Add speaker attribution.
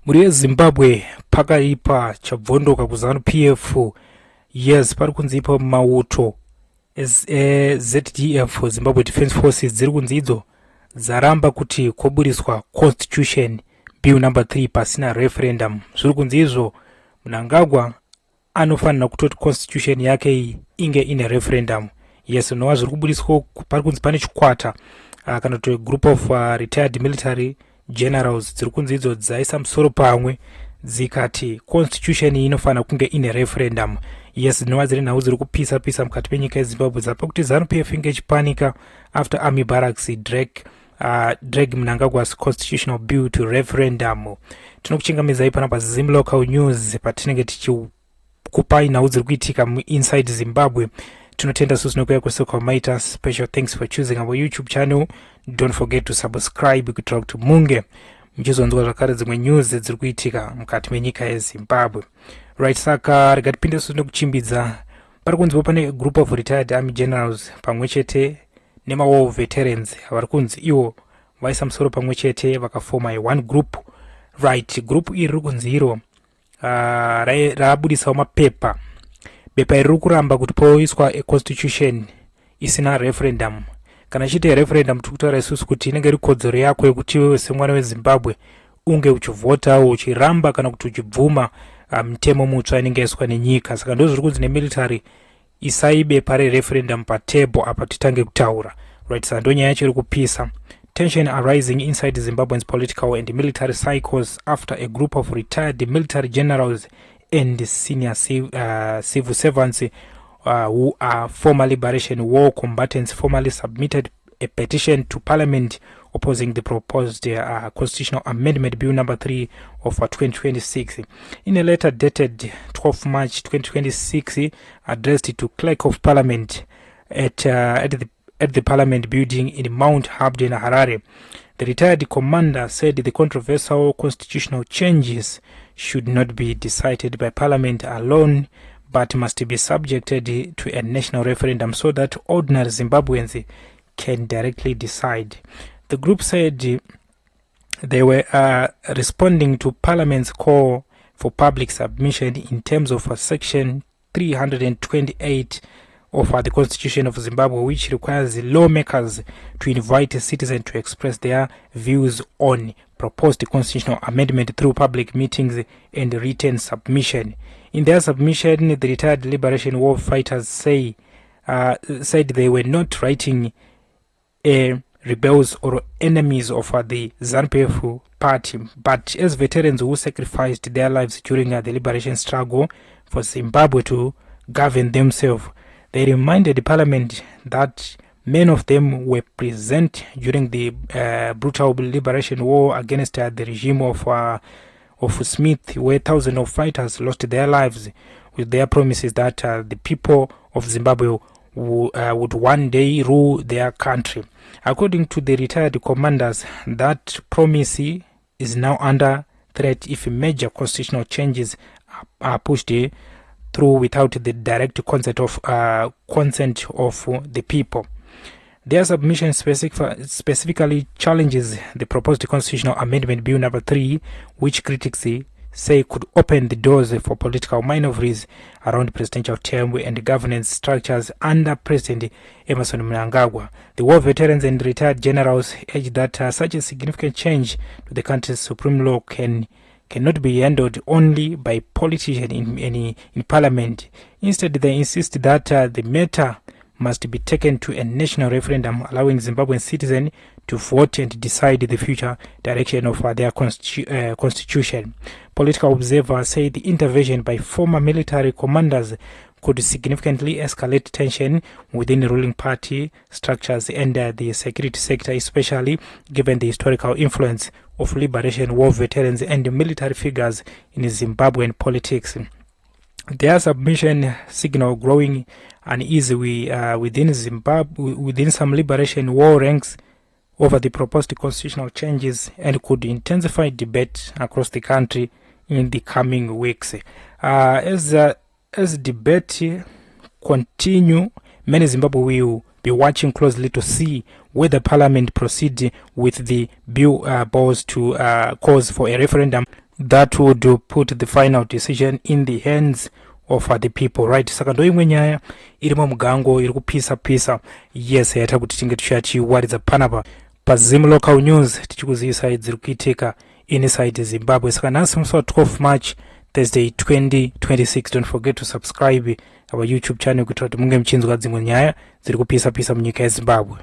Speaker 1: muri Zimbabwe pakaipa chabvondoka kuZANU-PF. Yes, pari kunzipa mauto ZDF, Zimbabwe Defense Forces, dziri kunzidzo dzaramba kuti koburiswa constitution bill number 3 pasina referendum. Zviri kunzizvo Mnangagwa anofanira kutoti constitution yake inge ine referendum. Yes, nova zviri kuburiswa pari kunzi pane chikwata kana kuti group of retired military generals dziri kunzidzo dzaisa musoro pamwe dzikati constitution inofanira kunge ine referendum. Yes, nova dziri nhau dziri kupisa mukati penyika yeZimbabwe dzapa kuti ZANU-PF inge ichipanika after army barracks drag Mnangagwa's constitutional bill to referendum. Tinokuchingamizai pana paZim Local News patinenge tichikupai nhau dziri kuitika inside Zimbabwe. Tunotenda susu nokuya kusoka maita. Special thanks for choosing our YouTube channel. Don't forget to subscribe kuitira kuti munge mchizonzwa zvakare dzimwe news dziri kuitika mukati menyika yeZimbabwe. Right, saka regatipinde susu nokuchimbidza pari kunzipo pane group of retired army generals pamwechete nema war veterans vari kunzi iwo vaisa musoro pamwechete vakafoma one group. Right, group iri riri kunzi iro rabudisawo mapepa. Bepa iri kuramba kuti poiswa constitution isina referendum. Kana chite referendum tikutaura isusu kuti inenge iri kodzero yako yekuti wewe semwana weZimbabwe unge uchivhotawo uchiramba kana kuti uchibvuma mutemo mutsva inenge yaiswa nenyika. Saka ndo zviri kunzi nemilitary isaibe pare referendum patable apa titange kutaura. Right, saka ndo nyaya yacho iri kupisa. Tension arising inside Zimbabwe's political and military cycles after a group of retired military generals and senior civil servants who are former liberation war combatants formally submitted a petition to Parliament opposing the proposed constitutional amendment bill number 3 of 2026. In a letter dated 12 March 2026 addressed to Clerk of Parliament at the Parliament building in Mount Habden, Harare, the retired commander said the controversial constitutional changes should not be decided by Parliament alone, but must be subjected to a national referendum so that ordinary Zimbabweans can directly decide. The group said they were responding to Parliament's call for public submission in terms of Section 328 of the Constitution of Zimbabwe, which requires lawmakers to invite citizens to express their views on proposed constitutional amendment through public meetings and written submission. In their submission, the retired liberation war fighters said they were not writing rebels or enemies of the ZANU-PF party, but as veterans who sacrificed their lives during the liberation struggle for Zimbabwe to govern themselves. They reminded the Parliament that many of them were present during the brutal liberation war against the regime of Smith, where thousands of fighters lost their lives, with their promises that the people of Zimbabwe would one day rule their country. According to the retired commanders, that promise is now under threat if major constitutional changes are pushed through without the direct consent of the people. Their submission specifically challenges the proposed constitutional amendment bill number 3, which critics say could open the doors for political maneuvers around presidential term and governance structures under President Emmerson Mnangagwa. The war veterans and retired generals urge that such a significant change to the country's supreme law cannot be handled only by politicians in Parliament. Instead, they insist that the matter must be taken to a national referendum, allowing Zimbabwean citizens to vote and decide the future direction of their constitution. Political observers say the intervention by former military commanders could significantly escalate tension within the ruling party structures and the security sector, especially given the historical influence of liberation war veterans and military figures in Zimbabwean politics. Their submission signal growing unease within Zimbabwe, within some liberation war ranks over the proposed constitutional changes, and could intensify debate across the country in the coming weeks. As debate continue, many Zimbabwe will be watching closely to see whether Parliament proceed with the bill calls for a referendum that would put the final decision in the hands of the people, right? Saka ndo imwe nyaya irimo mugango iri kupisa yes yaita kuti tinge tichachiwaridza panapa pa Zim Local News tichikuziisa dziri kuitika inside Zimbabwe. Saka nhasi musi wa 12 March Thursday 2026. Don't forget to subscribe our YouTube channel kuti munge mchinzwa dzimwe nyaya dziri kupisa munyika yeZimbabwe.